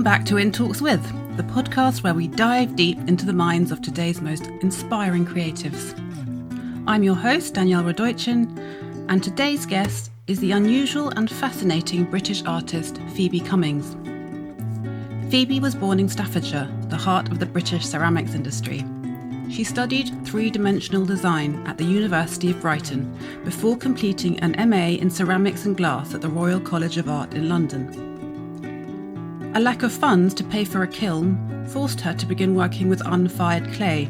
back to In Talks With, the podcast where we dive deep into the minds of today's most inspiring creatives. I'm your host, Danielle Radojcin, and today's guest is the unusual and fascinating British artist Phoebe Cummings. Phoebe was born in Staffordshire, the heart of the British ceramics industry. She studied three-dimensional design at the University of Brighton before completing an MA in ceramics and glass at the Royal College of Art in London. A lack of funds to pay for a kiln forced her to begin working with unfired clay.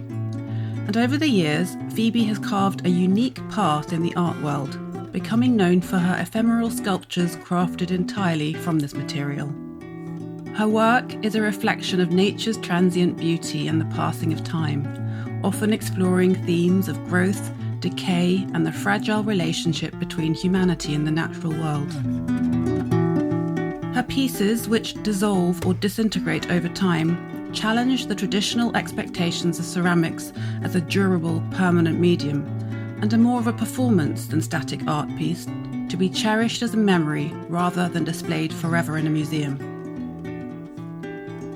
And over the years, Phoebe has carved a unique path in the art world, becoming known for her ephemeral sculptures crafted entirely from this material. Her work is a reflection of nature's transient beauty and the passing of time, often exploring themes of growth, decay, and the fragile relationship between humanity and the natural world. Her pieces, which dissolve or disintegrate over time, challenge the traditional expectations of ceramics as a durable, permanent medium, and are more of a performance than static art piece, to be cherished as a memory rather than displayed forever in a museum.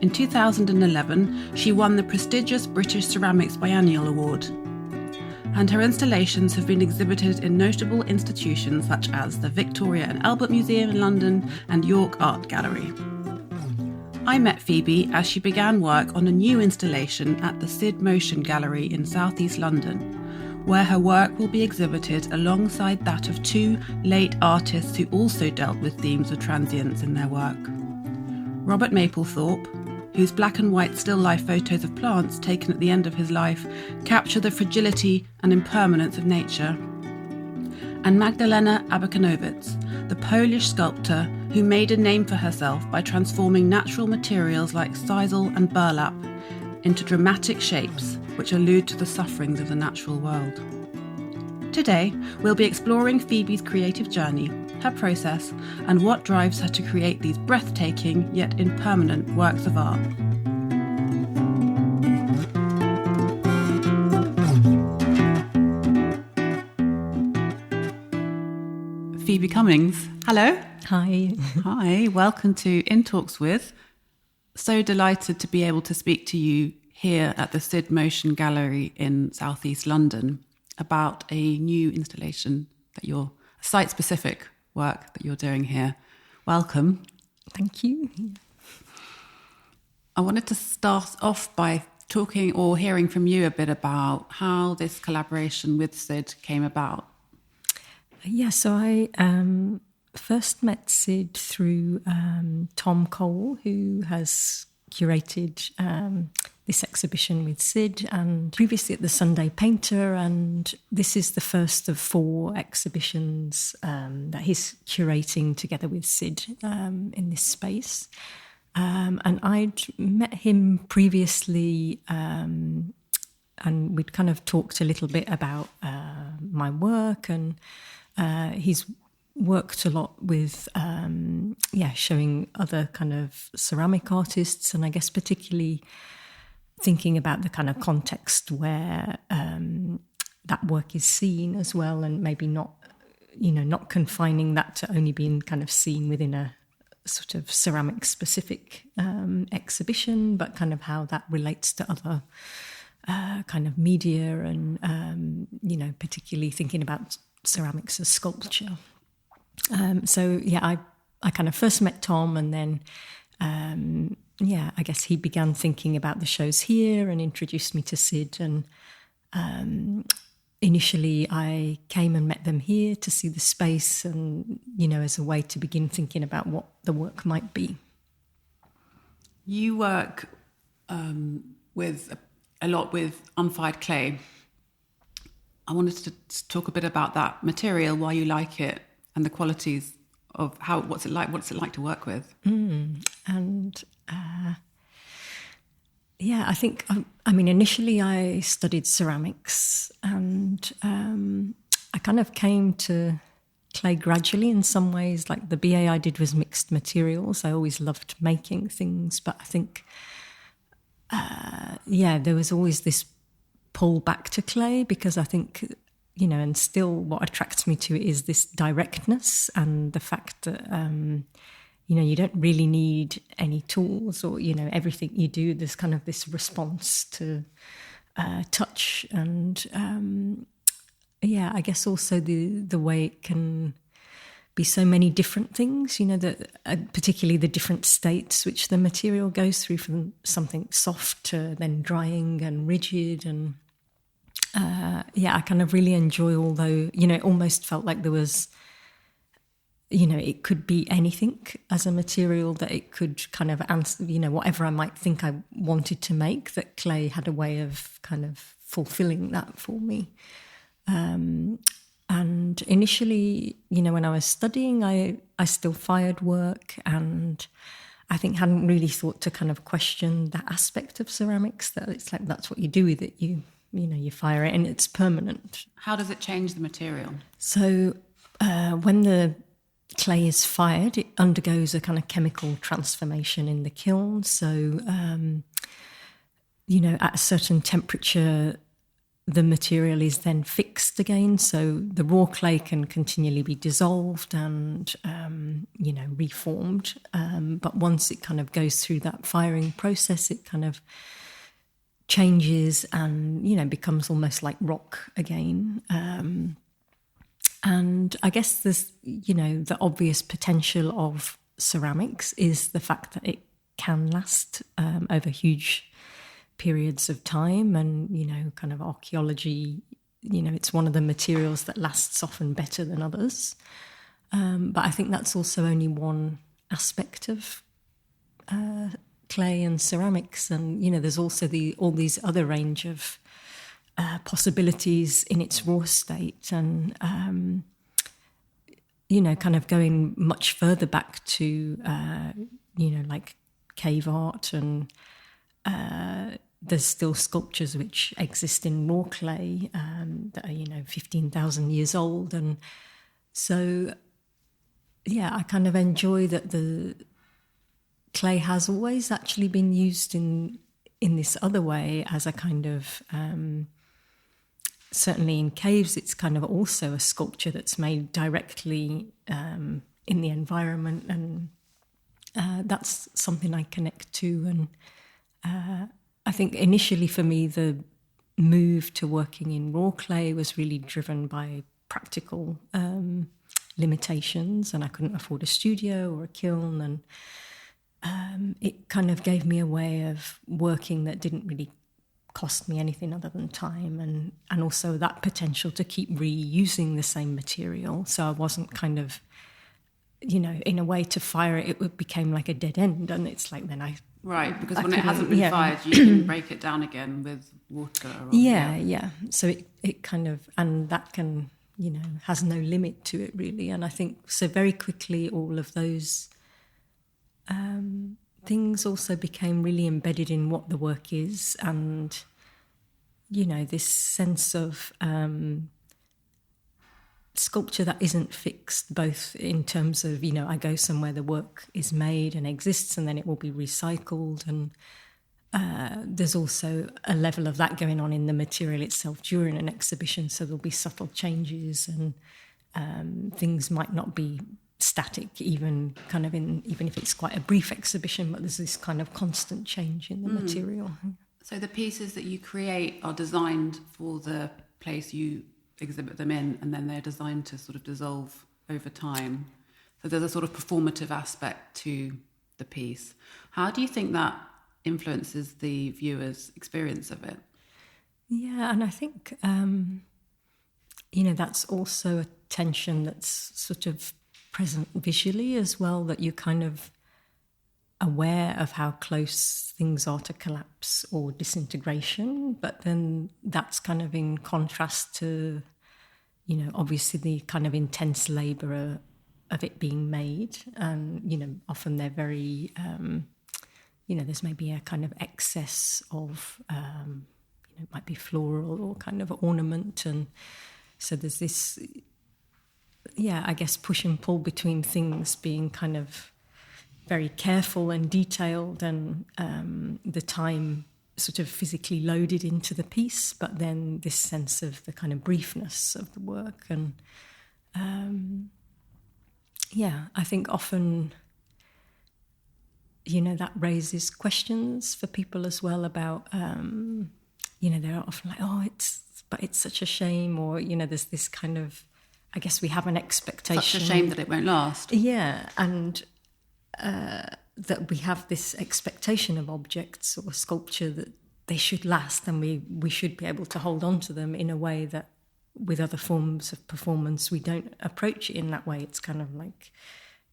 In 2011, she won the prestigious British Ceramics Biennial Award, and her installations have been exhibited in notable institutions such as the Victoria and Albert Museum in London and York Art Gallery. I met Phoebe as she began work on a new installation at the Sid Motion Gallery in South East London, where her work will be exhibited alongside that of two late artists who also dealt with themes of transience in their work. Robert Mapplethorpe, whose black and white still life photos of plants taken at the end of his life capture the fragility and impermanence of nature, and Magdalena Abakanowicz, the Polish sculptor who made a name for herself by transforming natural materials like sisal and burlap into dramatic shapes which allude to the sufferings of the natural world. Today, we'll be exploring Phoebe's creative journey, her process, and what drives her to create these breathtaking yet impermanent works of art. Phoebe Cummings, hello. Hi. Hi, welcome to In Talks With. So delighted to be able to speak to you here at the Sid Motion Gallery in South East London about a new installation that you're, site-specific work that you're doing here. Welcome. Thank you. I wanted to start off by talking or hearing from you a bit about how this collaboration with Sid came about. Yeah, so I first met Sid through Tom Cole, who has curated this exhibition with Sid and previously at the Sunday Painter, and this is the first of 4 exhibitions that he's curating together with Sid in this space. And I'd met him previously and we'd kind of talked a little bit about my work, and he's worked a lot with showing other kind of ceramic artists, and I guess particularly thinking about the kind of context where that work is seen as well, and maybe not confining that to only being kind of seen within a sort of ceramic specific exhibition, but kind of how that relates to other kind of media, and particularly thinking about ceramics as sculpture. I kind of first met Tom, and then I guess he began thinking about the shows here and introduced me to Sid. And initially I came and met them here to see the space and, as a way to begin thinking about what the work might be. You work with a lot with unfired clay. I wanted to talk a bit about that material, why you like it, and the qualities of what's it like to work with. I think, initially I studied ceramics, and I kind of came to clay gradually in some ways. Like the BA I did was mixed materials. I always loved making things, but I think, there was always this pull back to clay, because I think, and still what attracts me to it is this directness and the fact that, you don't really need any tools, or, everything you do, there's kind of this response to touch. And I guess also the way it can be so many different things, that particularly the different states which the material goes through, from something soft to then drying and rigid. And I kind of really enjoy, although, it almost felt like there was, it could be anything as a material, that it could kind of answer, whatever I might think I wanted to make, that clay had a way of kind of fulfilling that for me. And initially, when I was studying, I still fired work, and I think hadn't really thought to kind of question that aspect of ceramics, that it's like that's what you do with it. You fire it and it's permanent. How does it change the material? So when the clay is fired, it undergoes a kind of chemical transformation in the kiln. So, at a certain temperature, the material is then fixed again. So the raw clay can continually be dissolved and, reformed. But once it kind of goes through that firing process, it kind of changes and, becomes almost like rock again. And I guess there's, the obvious potential of ceramics is the fact that it can last over huge periods of time. And, kind of archaeology, it's one of the materials that lasts often better than others. But I think that's also only one aspect of clay and ceramics. And, there's also all these other range of possibilities in its raw state. And, kind of going much further back to, like cave art, and there's still sculptures which exist in raw clay that are, 15,000 years old. And so, I kind of enjoy that the clay has always actually been used in this other way as a kind of, certainly in caves, it's kind of also a sculpture that's made directly in the environment. And that's something I connect to. And I think initially for me, the move to working in raw clay was really driven by practical limitations, and I couldn't afford a studio or a kiln. And it kind of gave me a way of working that didn't really cost me anything other than time, and also that potential to keep reusing the same material. So I wasn't kind of, in a way, to fire it became like a dead end. And it's like then Right, because when it hasn't been fired, you can break it down again with water. Yeah. So it kind of, and that can, has no limit to it really. And I think so very quickly all of those things also became really embedded in what the work is. And, this sense of sculpture that isn't fixed, both in terms of, I go somewhere, the work is made and exists, and then it will be recycled. And there's also a level of that going on in the material itself during an exhibition. So there'll be subtle changes, and things might not be static, even if it's quite a brief exhibition, but there's this kind of constant change in the material. So the pieces that you create are designed for the place you exhibit them in, and then they're designed to sort of dissolve over time. So there's a sort of performative aspect to the piece. How do you think that influences the viewer's experience of it? Yeah, and I think, that's also a tension that's sort of present visually as well, that you're kind of aware of how close things are to collapse or disintegration, but then that's kind of in contrast to, obviously the kind of intense labour of it being made. And, often they're very, there's maybe a kind of excess of, it might be floral or kind of ornament. And so there's this, I guess, push and pull between things being kind of very careful and detailed, and the time sort of physically loaded into the piece, but then this sense of the kind of briefness of the work. And I think often that raises questions for people as well about, they're often like, it's such a shame, or, there's this kind of, I guess we have an expectation. Such a shame that it won't last. Yeah, and that we have this expectation of objects or sculpture that they should last, and we should be able to hold on to them in a way that with other forms of performance we don't approach it in that way. It's kind of like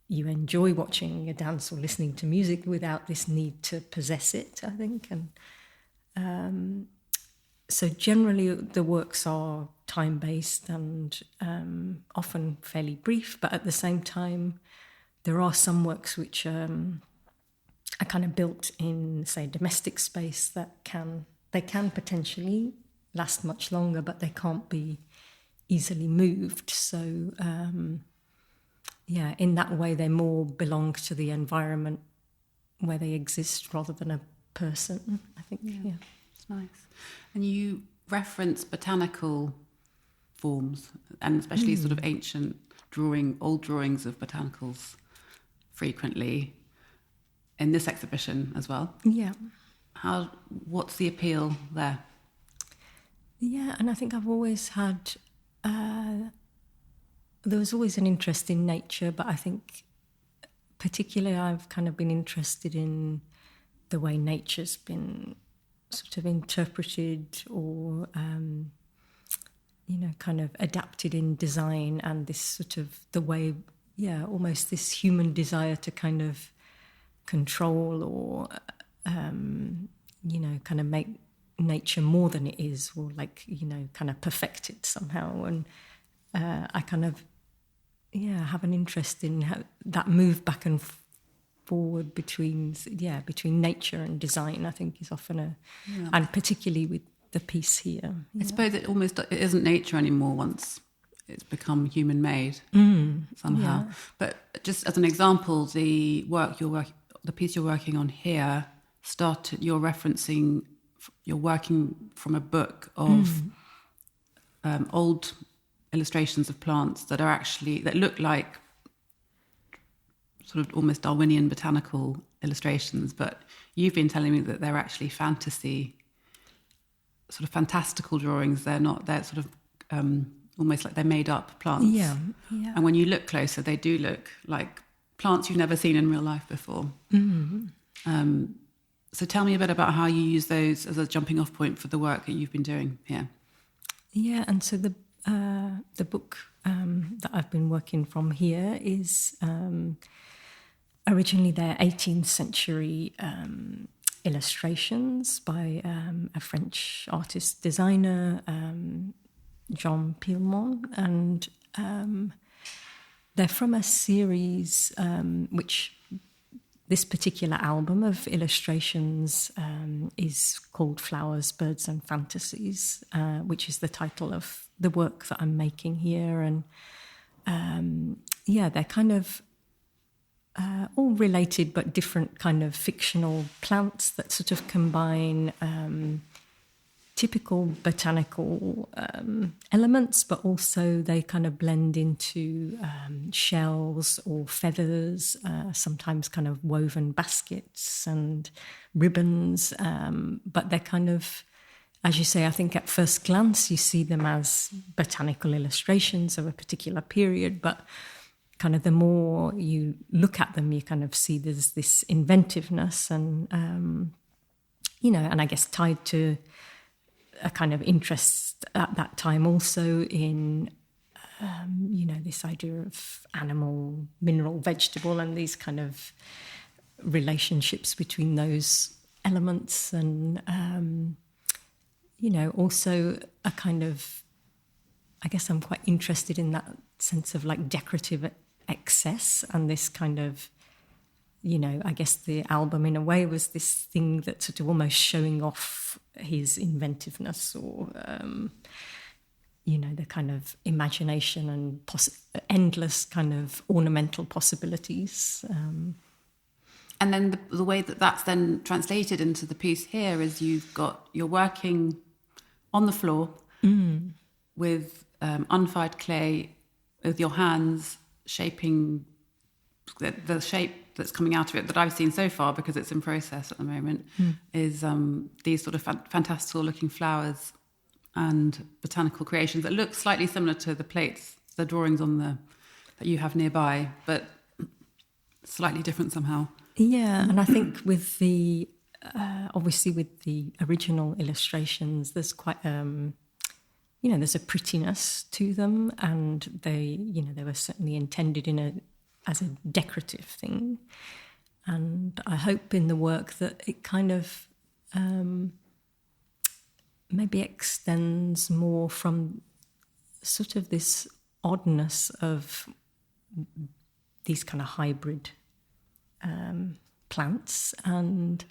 you enjoy watching a dance or listening to music without this need to possess it, I think. And so generally the works are time-based and often fairly brief, but at the same time there are some works which are kind of built in, say, domestic space that can potentially last much longer, but they can't be easily moved. So, in that way, they more belong to the environment where they exist rather than a person, I think. Yeah. It's nice. And you reference botanical forms, and especially sort of ancient old drawings of botanicals frequently in this exhibition as well. Yeah. What's the appeal there? Yeah, and I think I've always had, there was always an interest in nature, but I think particularly I've kind of been interested in the way nature's been sort of interpreted or, kind of adapted in design, and this sort of the way, almost this human desire to kind of control or, kind of make nature more than it is, or kind of perfect it somehow. And I kind of, have an interest in how that move back and forward between nature and design, I think is often and particularly with the piece here. I suppose it isn't nature anymore once it's become human-made somehow. Yeah. But just as an example, the piece you're working on here you're working from a book of old illustrations of plants that look like sort of almost Darwinian botanical illustrations, but you've been telling me that they're actually fantastical drawings. They're sort of almost like they're made up plants. Yeah. And when you look closer, they do look like plants you've never seen in real life before. Mm-hmm. So tell me a bit about how you use those as a jumping off point for the work that you've been doing here. Yeah, and so the book that I've been working from here is originally they're 18th century illustrations by a French artist designer, Jean Pilmont, and they're from a series which this particular album of illustrations is called Flowers, Birds and Fantasies, which is the title of the work that I'm making here. And they're kind of all related but different kind of fictional plants that sort of combine typical botanical elements, but also they kind of blend into shells or feathers, sometimes kind of woven baskets and ribbons. But they're kind of, as you say, I think at first glance you see them as botanical illustrations of a particular period, but kind of the more you look at them, you kind of see there's this inventiveness and, and I guess tied to a kind of interest at that time also in, this idea of animal, mineral, vegetable, and these kind of relationships between those elements. And, also a kind of, I guess I'm quite interested in that sense of like decorative excess and this kind of, I guess the album in a way was this thing that sort of almost showing off his inventiveness or, the kind of imagination and endless kind of ornamental possibilities. And then the way that's then translated into the piece here is you're working on the floor with unfired clay with your hands shaping the shape that's coming out of it that I've seen so far, because it's in process at the moment, is these sort of fantastical looking flowers and botanical creations that look slightly similar to the plates, the drawings that you have nearby, but slightly different somehow. Yeah, and I think with the obviously with the original illustrations, there's quite there's a prettiness to them, and they were certainly intended as a decorative thing. And I hope in the work that it kind of maybe extends more from sort of this oddness of these kind of hybrid plants. And,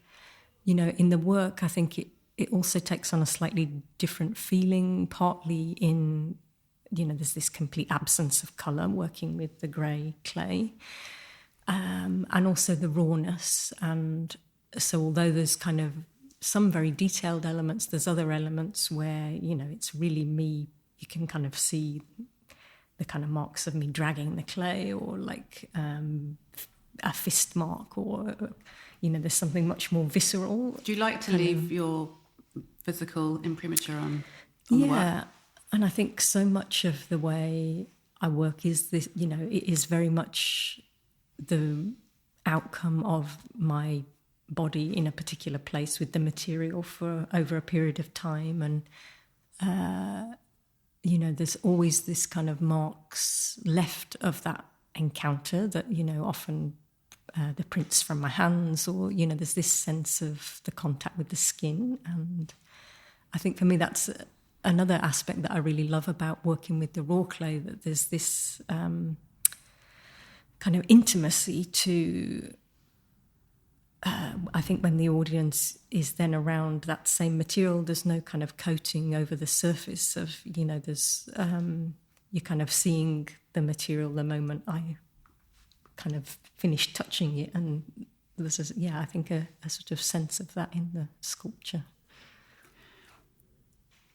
in the work, I think it also takes on a slightly different feeling, partly in, there's this complete absence of colour working with the grey clay, and also the rawness. And so although there's kind of some very detailed elements, there's other elements where, it's really me. You can kind of see the kind of marks of me dragging the clay, or like a fist mark, or, there's something much more visceral. Do you like to leave your physical imprimatur on the work? Yeah, and I think so much of the way I work is this, it is very much the outcome of my body in a particular place with the material for over a period of time. And, there's always this kind of marks left of that encounter that, often the prints from my hands, or, there's this sense of the contact with the skin. And I think for me that's another aspect that I really love about working with the raw clay, that there's this kind of intimacy to, I think when the audience is then around that same material, there's no kind of coating over the surface of, there's, you're kind of seeing the material the moment I kind of finish touching it. And there's, I think a sort of sense of that in the sculpture.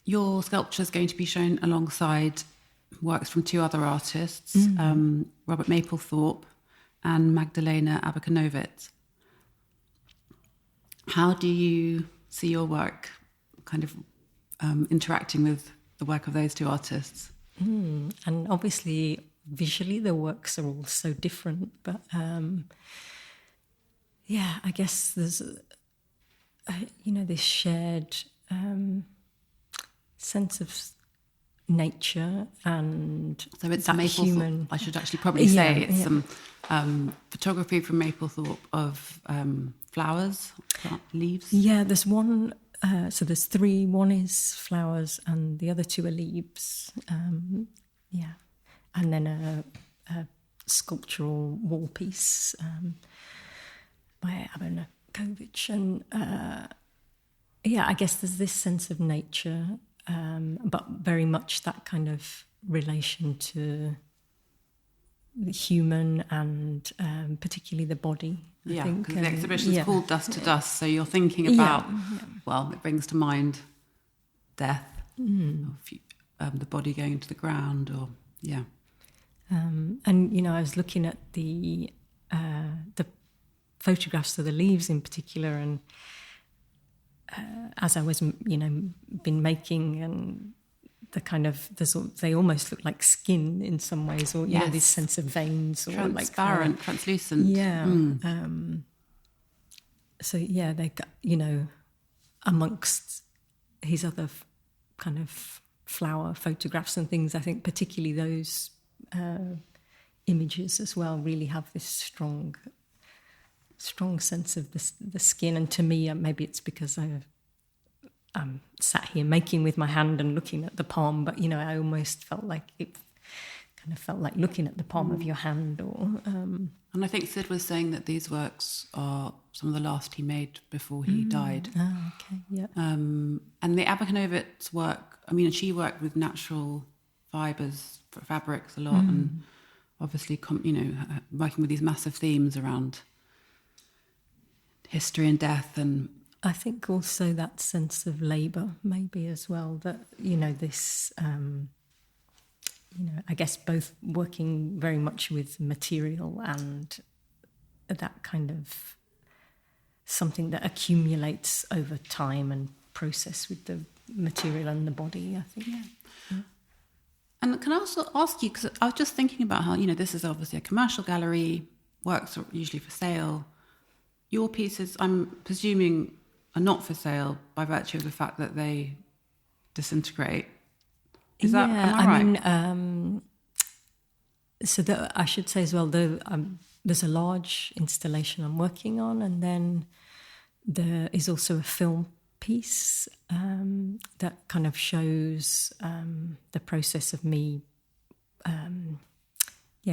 Your sculpture is going to be shown alongside works from two other artists, Robert Mapplethorpe and Magdalena Abercrombie. How do you see your work kind of interacting with the work of those two artists? And obviously, visually, the works are all so different. But I guess there's, this shared sense of nature, and so it's that Mapplethorpe. Human. I should actually probably say it's some photography from Mapplethorpe of flowers, leaves. Yeah, there's one. So there's three. One is flowers, and the other two are leaves. And then a sculptural wall piece by Abercrombie. And I guess there's this sense of nature, but very much that kind of relation to the human, and particularly the body. I think. Because the exhibition's called Dust to Dust, so you're thinking about, it brings to mind death, or the body going into the ground, or and I was looking at the photographs of the leaves in particular, and as I was been making, and the kind of they almost look like skin in some ways, or this sense of veins, or transparent, like translucent. They got amongst his other kind of flower photographs and things, I think particularly those images as well really have this strong sense of the skin. And to me, maybe it's because I'm sat here making with my hand and looking at the palm, but I almost felt like it kind of felt like looking at the palm of your hand. Or and I think Sid was saying that these works are some of the last he made before he died. Oh, okay, yeah. And the Abercrombie's work, she worked with natural fibres for fabrics a lot, and obviously, working with these massive themes around history and death. And I think also that sense of labour maybe as well, that, this, I guess both working very much with material and that kind of something that accumulates over time and process with the material and the body, I think. Yeah. And can I also ask you, because I was just thinking about how, this is obviously a commercial gallery, works are usually for sale. Your pieces, I'm presuming, are not for sale by virtue of the fact that they disintegrate. Am I right? I mean, I should say as well, there's a large installation I'm working on, and then there is also a film piece that kind of shows the process of me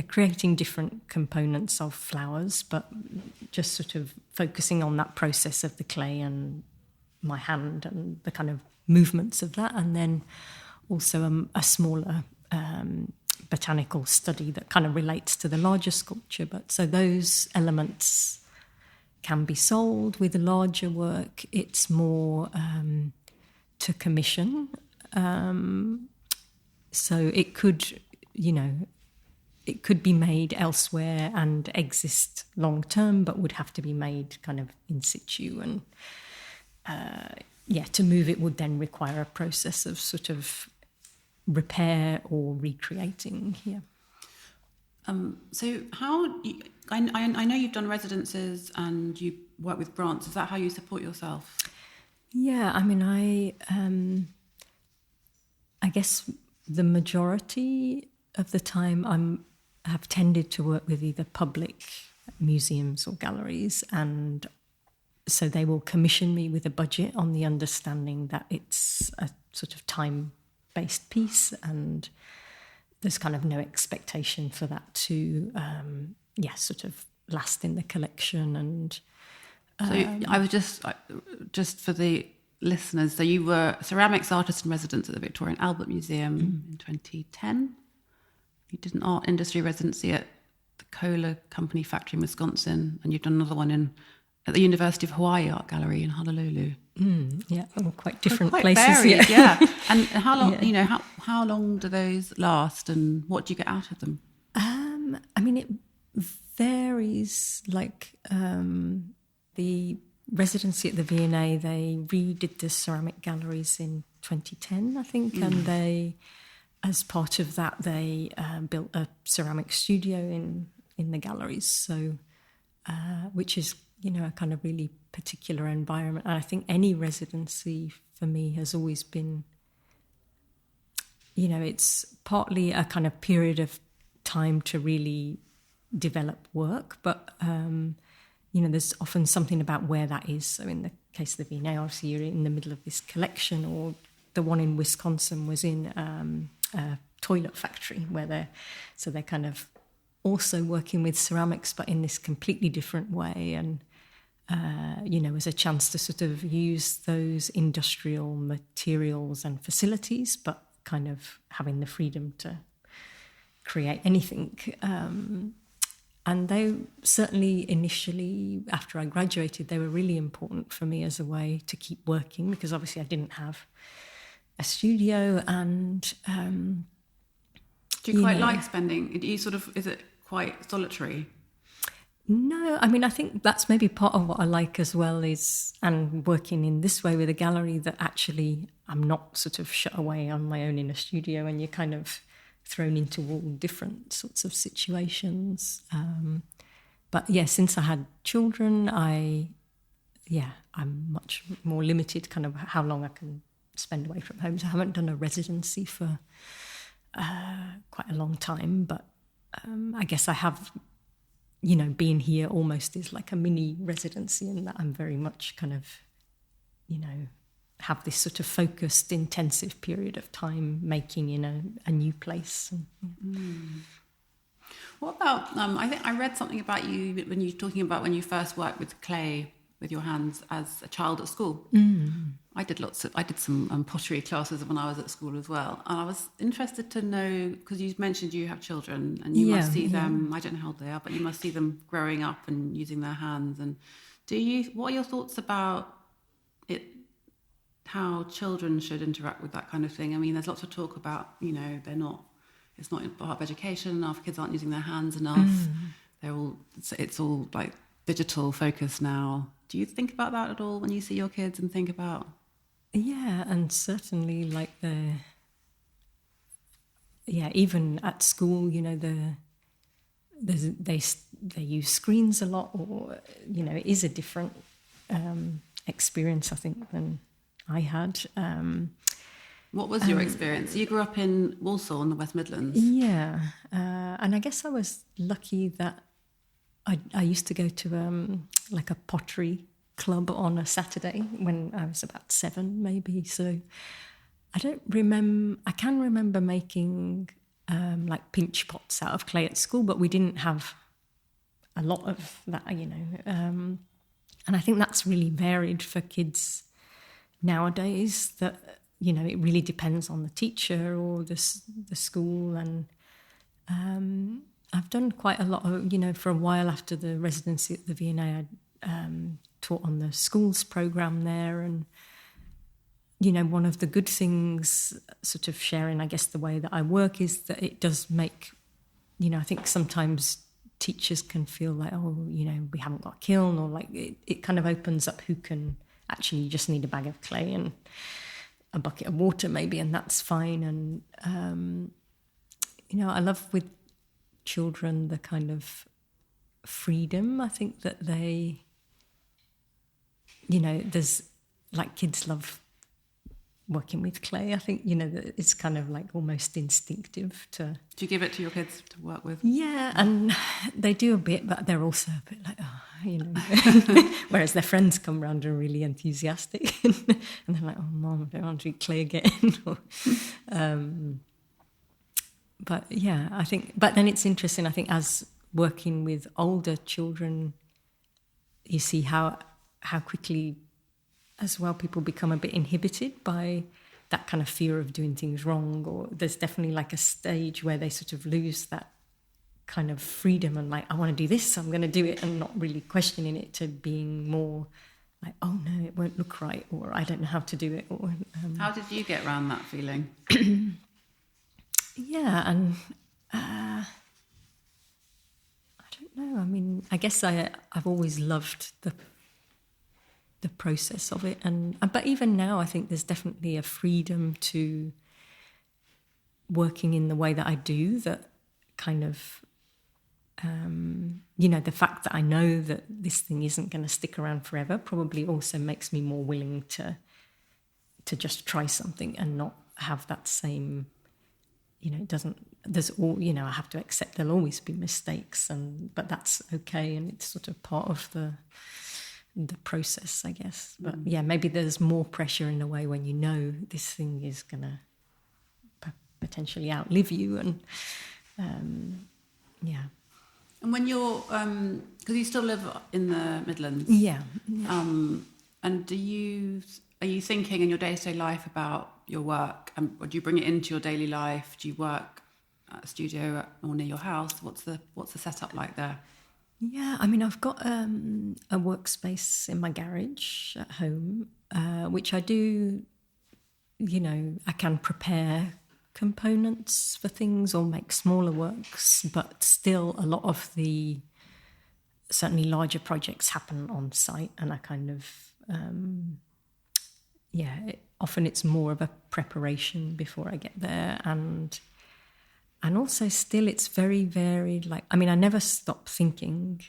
creating different components of flowers, but just sort of focusing on that process of the clay and my hand and the kind of movements of that, and then also a smaller botanical study that kind of relates to the larger sculpture. But so those elements can be sold. With the larger work, it's more to commission. So it could, it could be made elsewhere and exist long term, but would have to be made kind of in situ. And to move it would then require a process of sort of repair or recreating here. So I know you've done residences and you work with grants. Is that how you support yourself? Yeah, I mean, I guess the majority of the time I have tended to work with either public museums or galleries, and so they will commission me with a budget on the understanding that it's a sort of time-based piece, and there's kind of no expectation for that to, sort of last in the collection. And so I was just for the listeners, so you were ceramics artist in residence at the Victoria and Albert Museum in 2010. You did an art industry residency at the Kohler Company factory in Wisconsin, and you've done another one at the University of Hawaii Art Gallery in Honolulu. All quite different quite places. Varied, yeah. And how long? How long do those last, and what do you get out of them? I mean, it varies. Like the residency at the V&A, they redid the ceramic galleries in 2010, I think, and they, as part of that, they built a ceramic studio in the galleries. So, which is a kind of really particular environment. And I think any residency for me has always been, it's partly a kind of period of time to really develop work, but there's often something about where that is. So in the case of the V&A, obviously you're in the middle of this collection, or the one in Wisconsin was in a toilet factory where they're kind of also working with ceramics, but in this completely different way. And as a chance to sort of use those industrial materials and facilities, but kind of having the freedom to create anything. And they certainly initially, after I graduated, they were really important for me as a way to keep working, because obviously I didn't have a studio. And do you quite like spending? Is it quite solitary? No, I mean, I think that's maybe part of what I like as well and working in this way with a gallery, that actually I'm not sort of shut away on my own in a studio, and you're kind of thrown into all different sorts of situations. But yeah, since I had children, I'm much more limited kind of how long I can spend away from home. So I haven't done a residency for quite a long time, but I guess I have, being here almost is like a mini residency, in that I'm very much kind of, have this sort of focused, intensive period of time making in a new place. What about, I think I read something about you when you were talking about when you first worked with clay with your hands as a child at school. I did some pottery classes when I was at school as well. And I was interested to know, because you mentioned you have children and you must see them, I don't know how old they are, but you must see them growing up and using their hands. And what are your thoughts about it, how children should interact with that kind of thing? I mean, there's lots of talk about, it's not part of education enough, kids aren't using their hands enough. It's all like digital focus now. Do you think about that at all when you see your kids and think about? Yeah, and certainly like even at school, they use screens a lot, or it is a different experience, I think, than I had. What was your experience? You grew up in Walsall in the West Midlands. Yeah, and I guess I was lucky that I used to go to like a pottery club on a Saturday when I was about 7, maybe. So I can remember making like pinch pots out of clay at school, but we didn't have a lot of that, And I think that's really varied for kids nowadays, that, it really depends on the teacher or the school. And I've done quite a lot of, for a while after the residency at the V&A, I taught on the schools programme there. And, one of the good things, sort of sharing, I guess, the way that I work, is that it does make, I think sometimes teachers can feel like, we haven't got a kiln, or like it kind of opens up who can actually, you just need a bag of clay and a bucket of water maybe, and that's fine. And, I love with children the kind of freedom, I think, that they, there's like, kids love working with clay. I think, that it's kind of like almost instinctive to... Do you give it to your kids to work with? Yeah, and they do a bit, but they're also a bit like, whereas their friends come round and are really enthusiastic and they're like, oh, Mum, I don't want to do clay again. But yeah, I think... But then it's interesting, I think, as working with older children, you see how quickly as well people become a bit inhibited by that kind of fear of doing things wrong, or there's definitely like a stage where they sort of lose that kind of freedom and like, I want to do this, I'm going to do it, and not really questioning it, to being more like, oh no, it won't look right, or I don't know how to do it. Or how did you get around that feeling? Yeah, and I don't know. I mean, I guess I've always loved the process of it, but even now I think there's definitely a freedom to working in the way that I do, that kind of the fact that I know that this thing isn't going to stick around forever probably also makes me more willing to just try something and not have that same, there's all, I have to accept there'll always be mistakes, but that's okay, and it's sort of part of the process, I guess. But yeah, maybe there's more pressure in a way when this thing is going to potentially outlive you. And yeah. And when you're, because you still live in the Midlands. Yeah. And are you thinking in your day-to-day life about your work? Or do you bring it into your daily life? Do you work at a studio or near your house? What's the setup like there? Yeah, I mean, I've got a workspace in my garage at home, which I do, I can prepare components for things or make smaller works, but still a lot of the certainly larger projects happen on site, and I kind of, often it's more of a preparation before I get there, and also still it's very varied. Like, I mean, I never stop thinking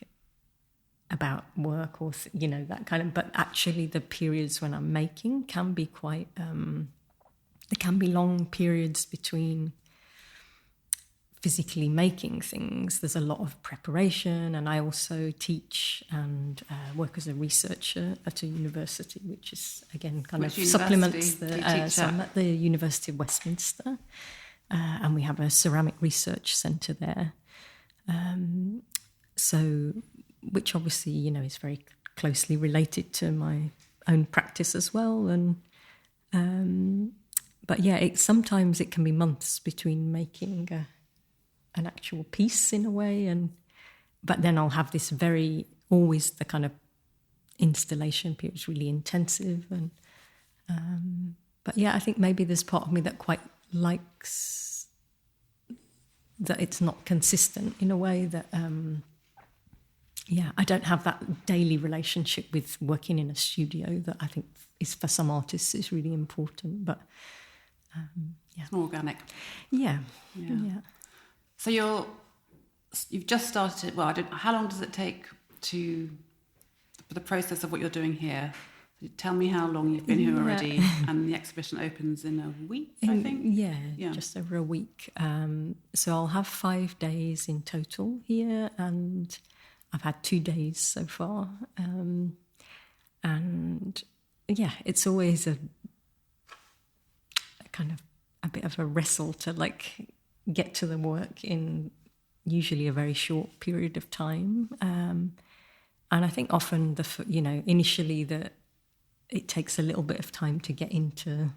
about work or, that kind of, but actually the periods when I'm making can be quite, there can be long periods between physically making things. There's a lot of preparation, and I also teach and work as a researcher at a university, which is, again, kind of supplements the... So I'm at the University of Westminster. And we have a ceramic research centre there. So, which obviously, is very closely related to my own practice as well. And but yeah, sometimes it can be months between making an actual piece in a way, but then I'll have this always the kind of installation period is really intensive, and but yeah, I think maybe there's part of me that quite likes that it's not consistent, in a way that I don't have that daily relationship with working in a studio that I think is for some artists is really important. But it's more organic. Yeah. So you've just started. Well, how long does it take for the process of what you're doing here? Tell me how long you've been here already, and the exhibition opens in a week, I think? Yeah, just over a week. So I'll have 5 days in total here, and I've had 2 days so far. And yeah, it's always a kind of a bit of a wrestle to like get to the work in usually a very short period of time. And I think often initially it takes a little bit of time to get into,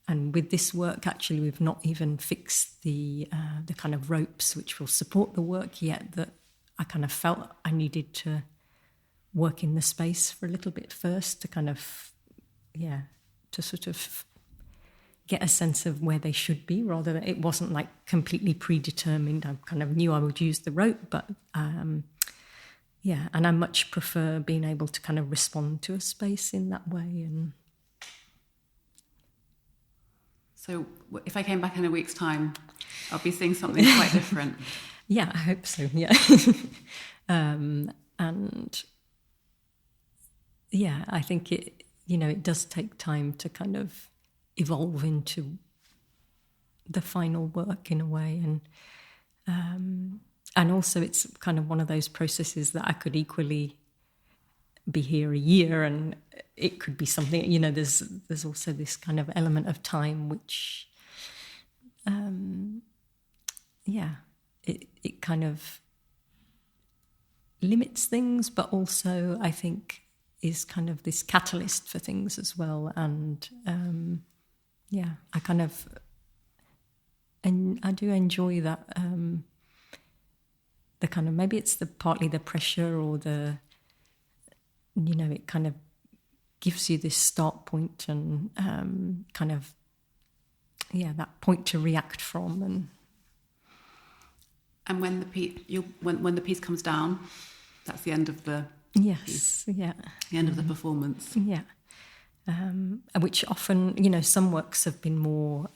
and with this work, actually, we've not even fixed the kind of ropes which will support the work yet, that I kind of felt I needed to work in the space for a little bit first to kind of, to sort of get a sense of where they should be, rather than it wasn't like completely predetermined. I kind of knew I would use the rope, but and I much prefer being able to kind of respond to a space in that way. And so if I came back in a week's time, I'll be seeing something quite different. Yeah, I hope so, yeah. And yeah, I think it does take time to kind of evolve into the final work in a way. And also it's kind of one of those processes that I could equally be here a year, and it could be something, there's also this kind of element of time which, it kind of limits things, but also I think is kind of this catalyst for things as well. And I kind of, and I do enjoy that, the kind of, maybe it's partly the pressure or it kind of gives you this start point and kind of, that point to react from. And when the piece comes down, that's the end of the piece. The end of the performance. Yeah. Which often, some works have been more,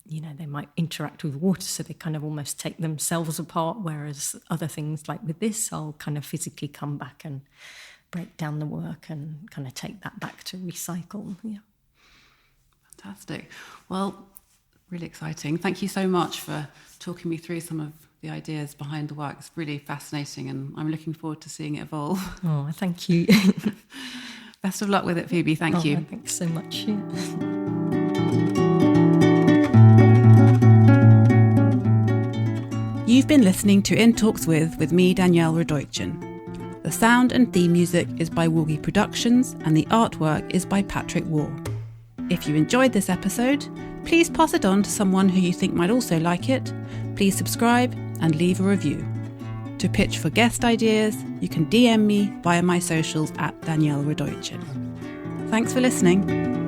they might interact with water, so they kind of almost take themselves apart, whereas other things like with this, I'll kind of physically come back and break down the work and kind of take that back to recycle. Yeah. Fantastic. Well, really exciting. Thank you so much for talking me through some of the ideas behind the work. It's really fascinating, and I'm looking forward to seeing it evolve. Oh, thank you. Best of luck with it, Phoebe. Thank you. Thanks so much. Yeah. You've been listening to In Talks with me, Danielle Radojcin. The sound and theme music is by Woogie Productions, and the artwork is by Patrick Waugh. If you enjoyed this episode, please pass it on to someone who you think might also like it. Please subscribe and leave a review. To pitch for guest ideas, you can DM me via my socials at Danielle Radojcin. Thanks for listening.